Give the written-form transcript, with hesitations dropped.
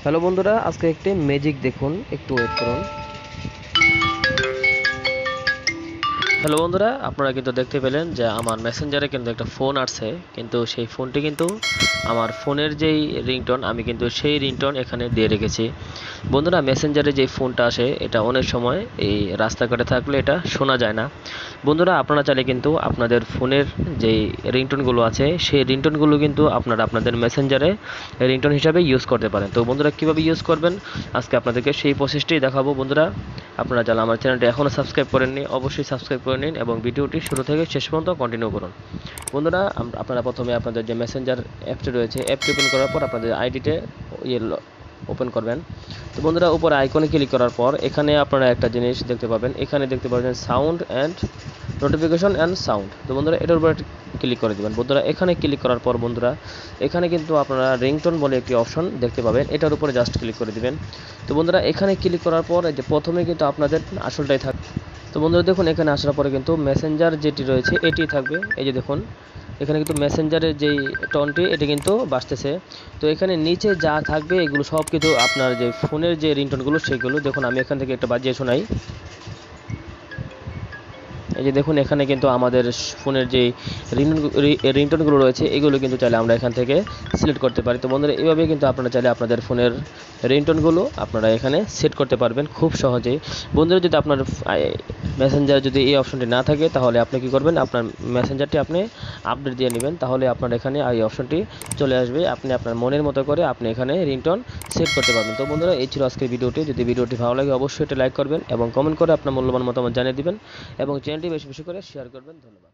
Hello বন্ধুরা, আজকে একটি ম্যাজিক দেখুন, একটু ওয়েট করুন। হ্যালো বন্ধুরা, আপনারা কিন্তু দেখতে পেলেন যে আমার মেসেঞ্জারে কিন্তু একটা ফোন আসছে, কিন্তু সেই ফোনটি কিন্তু আমার ফোনের যেই রিংটোন, আমি কিন্তু সেই রিংটোন এখানে দিয়ে রেখেছি। বন্ধুরা, মেসেঞ্জারে যে ফোনটা আসে এটা অনেক সময় এই রাস্তাঘাটে থাকলে এটা শোনা যায় না। বন্ধুরা, আপনারা চাইলে কিন্তু আপনাদের ফোনের যেই রিংটোনগুলো আছে সেই রিংটোনগুলো কিন্তু আপনারা আপনাদের মেসেঞ্জারে রিংটোন হিসাবে ইউজ করতে পারেন। তো বন্ধুরা, কীভাবে ইউজ করবেন আজকে আপনাদেরকে সেই প্রসেসটি দেখাবো। বন্ধুরা, আপনারা যারা আমার চ্যানেলটি এখনও সাবস্ক্রাইব করেননি অবশ্যই সাবস্ক্রাইব করে নিন এবং ভিডিওটি শুরু থেকে শেষ পর্যন্ত কন্টিনিউ করুন। বন্ধুরা, আপনারা প্রথমে আপনাদের যে মেসেঞ্জার অ্যাপটি রয়েছে, অ্যাপটি ওপেন করার পর আপনাদের আইডিতে ওপেন করবেন। তো বন্ধুরা, উপরে আইকনে ক্লিক করার পর এখানে আপনারা একটা জিনিস দেখতে পাবেন, এখানে দেখতে পাবেন sound and notification and sound. তো বন্ধুরা, এটার উপরে ক্লিক করে দেবেন। বন্ধুরা, এখানে ক্লিক করার পর বন্ধুরা এখানে কিন্তু আপনারা রিংটোন বলে একটি অপশন দেখতে পাবেন, এটার উপরে জাস্ট ক্লিক করে দিবেন। তো বন্ধুরা, এখানে ক্লিক করার পর এই যে প্রথমে কিন্তু আপনাদের আসলটাই থাকবে। তো বন্ধুরা দেখুন, এখানে আসার পরে কিন্তু মেসেঞ্জার যেটি রয়েছে এটি থাকবে। এই যে দেখুন, এখানে কিন্তু মেসেঞ্জারের যেই টোনটি এটি কিন্তু বাজতেছে। তো এখানে নিচে যা থাকবে এগুলো সব কিন্তু আপনার যে ফোনের যে রিংটোনগুলো সেগুলো দেখুন, আমি এখান থেকে একটা বাজিয়ে শোনাই। এই যে দেখুন, এখানে কিন্তু আমাদের ফোনের যে রিংটোনগুলো রয়েছে এগুলো কিন্তু চাইলে আমরা এখান থেকে সিলেক্ট করতে পারি। তো বন্ধুরা, এইভাবে কিন্তু আপনারা চাইলে আপনাদের ফোনের রিংটোনগুলো আপনারা এখানে সেট করতে পারবেন খুব সহজেই। বন্ধুরা, যদি আপনার মেসেঞ্জার যদি এই অপশনটি না থাকে তাহলে আপনি কি করবেন, আপনার মেসেঞ্জারটি আপনি আপডেট দিয়ে নেবেন, তাহলে আপনার এখানে এই অপশনটি চলে আসবে। আপনি আপনার মনের মতো করে আপনি এখানে রিংটোন সেট করতে পারবেন। তো বন্ধুরা, এই ছিল আজকের ভিডিওটি। যদি ভিডিওটি ভালো লাগে অবশ্যই এটা লাইক করবেন এবং কমেন্ট করে আপনার মূল্যবান মতামত জানিয়ে দিবেন এবং চ্যানেলটি বেশি বেশি করে শেয়ার করবেন। ধন্যবাদ।